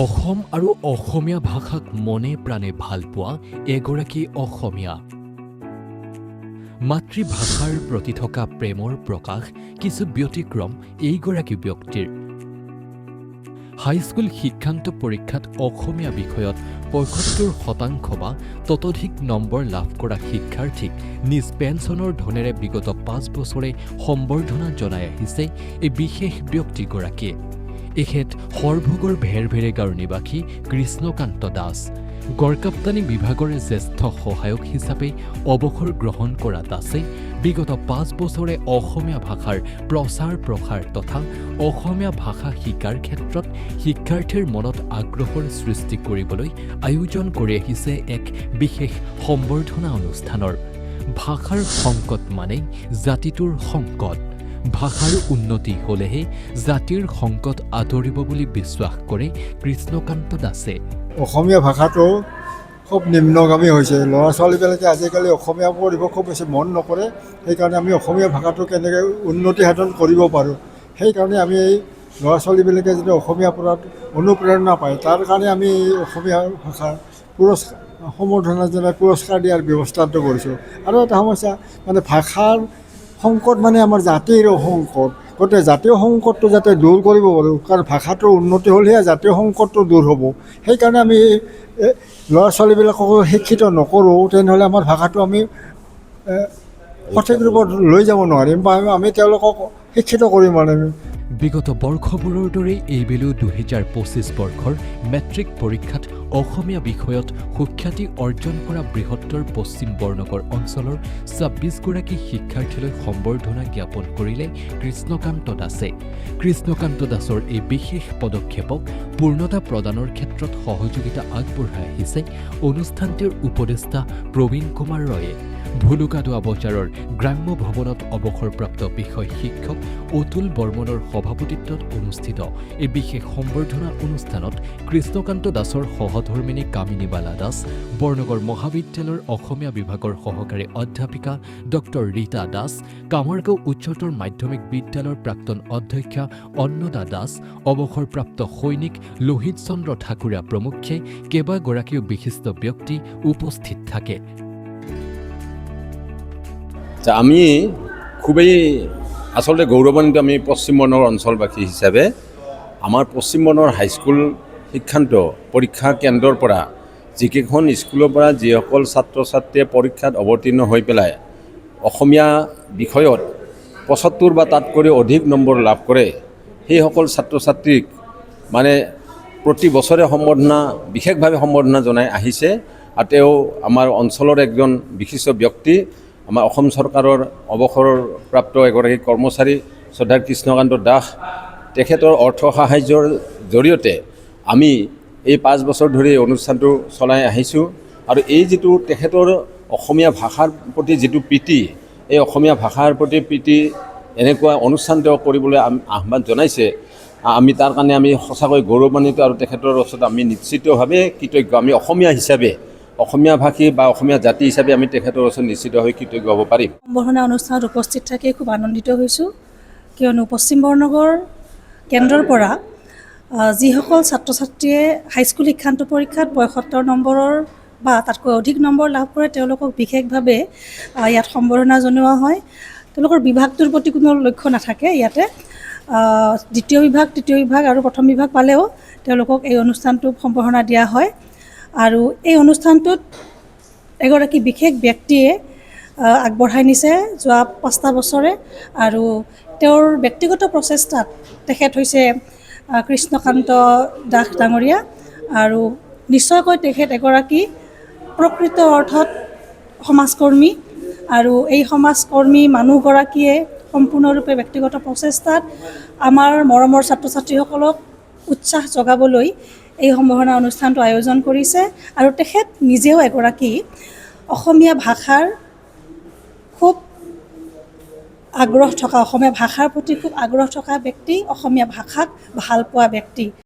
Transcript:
অসম আৰু অসমীয়া ভাষাক মনে প্ৰাণে ভাল পোৱা এগৰাকী অসমীয়া। মাতৃভাষাৰ প্ৰতি থকা প্ৰেমৰ প্ৰকাশ কিছু ব্যতিক্ৰম এইগৰাকী ব্যক্তিৰ। হাইস্কুল শিক্ষান্ত পৰীক্ষাত অসমীয়া বিষয়ত ৭৫% বা ততোধিক নম্বৰ লাভ কৰা শিক্ষাৰ্থীক নিজ পেঞ্চনৰ ধনেৰে বিগত ৫ বছৰে সম্বৰ্ধনা জনাই আহিছে এই বিশেষ ব্যক্তিগৰাকীয়ে। এখেত সৰভোগৰ ভেৰভেৰে গাঁৱৰ নিবাসী কৃষ্ণকান্ত দাস। গড়কাপ্তানি বিভাগৰ জ্যেষ্ঠ সহায়ক হিচাপে অৱসৰ গ্ৰহণ কৰা দাসে বিগত ৫ বছৰে অসমীয়া ভাষাৰ প্ৰচাৰ প্ৰসাৰ তথা অসমীয়া ভাষা শিকাৰ ক্ষেত্ৰত শিক্ষাৰ্থীৰ মনত আগ্ৰহৰ সৃষ্টি কৰিবলৈ আয়োজন কৰি আহিছে এক বিশেষ সম্বৰ্ধনা অনুষ্ঠানৰ। ভাষাৰ সংকট মানে জাতিটোৰ সংকট। ভাষাৰ উন্নতি হলেহে জাতিৰ সংকট আঁতৰিব বুলি বিশ্বাস কৰে কৃষ্ণকান্ত দাসে। অসমীয়া ভাষাটো খুব নিম্নগামী হৈছে। ল'ৰা ছোৱালীবিলাকে আজিকালি অসমীয়া পঢ়িব খুব বেছি মন নকৰে। সেইকাৰণে আমি অসমীয়া ভাষাটো কেনেকৈ উন্নতি সাধন কৰিব পাৰোঁ, সেইকাৰণে আমি এই ল'ৰা ছোৱালীবিলাকে যদি অসমীয়া পঢ়াত অনুপ্ৰেৰণা পায়, তাৰ কাৰণে আমি এই অসমীয়া ভাষাৰ সম্বৰ্ধনা জনাই পুৰস্কাৰ দিয়াৰ ব্যৱস্থাটো কৰিছোঁ। আৰু এটা সমস্যা মানে ভাষাৰ সংকট মানে আমাৰ জাতিৰ সংকট। গতিকে জাতীয় সংকটটো যাতে দূৰ কৰিব পাৰোঁ, কাৰণ ভাষাটোৰ উন্নতি হ'লেহে জাতীয় সংকটটো দূৰ হ'ব। সেইকাৰণে আমি ল'ৰা ছোৱালীবিলাকক শিক্ষিত নকৰোঁ, তেনেহ'লে আমাৰ ভাষাটো আমি সঠিক ৰূপত লৈ যাব নোৱাৰিম বা আমি তেওঁলোকক শিক্ষিত কৰিম মানে। বিগত বৰ্ষবোৰৰ দৰে এইবেলিও ২০২৫ বৰ্ষৰ মেট্ৰিক পৰীক্ষাত অসমীয়া বিষয়ত সুখ্যাতি অৰ্জন কৰা বৃহত্তৰ পশ্চিম বৰনগৰ অঞ্চলৰ ২৬গৰাকী শিক্ষাৰ্থীলৈ সম্বৰ্ধনা জ্ঞাপন কৰিলে কৃষ্ণকান্ত দাসে। কৃষ্ণকান্ত দাসৰ এই বিশেষ পদক্ষেপক পূৰ্ণতা প্ৰদানৰ ক্ষেত্ৰত সহযোগিতা আগবঢ়াই আহিছে অনুষ্ঠানটিৰ উপদেষ্টা প্ৰবীণ কুমাৰ ৰয়ে। ভুলুকাদোৱা বজাৰৰ গ্ৰাম্য ভৱনত অৱসৰপ্ৰাপ্ত বিষয় শিক্ষক অতুল বৰ্মনৰ সভাপতিত্বত অনুষ্ঠিত এই বিশেষ সম্বৰ্ধনা অনুষ্ঠানত কৃষ্ণকান্ত দাসৰ সহধৰ্মিনী কামিনীবালা দাস, বৰনগৰ মহাবিদ্যালয়ৰ অসমীয়া বিভাগৰ সহকাৰী অধ্যাপিকা ডক্টৰ ৰীতা দাস, কামাৰগাঁও উচ্চতৰ মাধ্যমিক বিদ্যালয়ৰ প্ৰাক্তন অধ্যক্ষা অন্নদা দাস, অৱসৰপ্ৰাপ্ত সৈনিক লোহিত চন্দ্ৰ ঠাকুৰীয়া প্ৰমুখ্যে কেইবাগৰাকীও বিশিষ্ট ব্যক্তি উপস্থিত থাকে। আমি খুবেই আচলতে গৌৰৱান্বিত আমি পশ্চিম বৰ্ণৰ অঞ্চলবাসী হিচাপে। আমাৰ পশ্চিম বৰ্ণৰ হাইস্কুল শিক্ষান্ত পৰীক্ষা কেন্দ্ৰৰ পৰা যিকেইখন স্কুলৰ পৰা যিসকল ছাত্ৰ ছাত্ৰীয়ে পৰীক্ষাত অৱতীৰ্ণ হৈ পেলাই অসমীয়া বিষয়ত ৭৫ বা তাতকৈ অধিক নম্বৰ লাভ কৰে, সেইসকল ছাত্ৰ ছাত্ৰীক মানে প্ৰতি বছৰে বিশেষভাৱে সম্বৰ্ধনা জনাই আহিছে। আৰু তেওঁ আমাৰ অঞ্চলৰ একজন বিশিষ্ট ব্যক্তি, আমাৰ অসম চৰকাৰৰ অৱসৰপ্ৰাপ্ত এগৰাকী কৰ্মচাৰী শ্ৰদ্ধাৰ কৃষ্ণকান্ত দাস। তেখেতৰ অৰ্থ সাহায্যৰ জৰিয়তে আমি এই ৫ বছৰ ধৰি এই অনুষ্ঠানটো চলাই আহিছোঁ। আৰু এই যিটো তেখেতৰ অসমীয়া ভাষাৰ প্ৰতি যিটো প্ৰীতি, এই অসমীয়া ভাষাৰ প্ৰতি প্ৰীতি এনেকুৱা অনুষ্ঠান তেওঁ কৰিবলৈ আহ্বান জনাইছে। আমি তাৰ কাৰণে আমি সঁচাকৈ গৌৰৱান্বিত আৰু তেখেতৰ ওচৰত আমি নিশ্চিতভাৱে কৃতজ্ঞ। আমি অসমীয়া হিচাপে, অসমীয়া ভাষী বা অসমীয়া জাতি হিচাপে আমি তেখেতৰ ওচৰত নিশ্চিত হৈ কৃতজ্ঞ হ'ব পাৰিম। সম্বৰ্ধনা অনুষ্ঠানত উপস্থিত থাকি খুব আনন্দিত হৈছোঁ, কিয়নো পশ্চিম বৰনগৰ কেন্দ্ৰৰ পৰা যিসকল ছাত্ৰ ছাত্ৰীয়ে হাইস্কুল শিক্ষান্ত পৰীক্ষাত ৭৫ নম্বৰৰ বা তাতকৈ অধিক নম্বৰ লাভ কৰে, তেওঁলোকক বিশেষভাৱে ইয়াত সম্বৰ্ধনা জনোৱা হয়। তেওঁলোকৰ বিভাগটোৰ প্ৰতি কোনো লক্ষ্য নাথাকে। ইয়াতে দ্বিতীয় বিভাগ, তৃতীয় বিভাগ আৰু প্ৰথম বিভাগ পালেও তেওঁলোকক এই অনুষ্ঠানটোত সম্বৰ্ধনা দিয়া হয়। আৰু এই অনুষ্ঠানটোত এগৰাকী বিশেষ ব্যক্তিয়ে আগবঢ়াই নিছে যোৱা ৫টা বছৰে। আৰু তেওঁৰ ব্যক্তিগত প্ৰচেষ্টাত তেখেত হৈছে কৃষ্ণকান্ত দাস ডাঙৰীয়া। আৰু নিশ্চয়কৈ তেখেত এগৰাকী প্ৰকৃত অৰ্থত সমাজকৰ্মী। আৰু এই সমাজকৰ্মী মানুহগৰাকীয়ে সম্পূৰ্ণৰূপে ব্যক্তিগত প্ৰচেষ্টাত আমাৰ মৰমৰ ছাত্ৰ ছাত্ৰীসকলক উৎসাহ যোগাবলৈ এই সম্বৰ্ধনা অনুষ্ঠানটো আয়োজন কৰিছে। আৰু তেখেত নিজেও এগৰাকী অসমীয়া ভাষাৰ খুব আগ্ৰহ থকা, অসমীয়া ভাষাৰ প্ৰতি খুব আগ্ৰহ থকা ব্যক্তি, অসমীয়া ভাষাক ভাল পোৱা ব্যক্তি।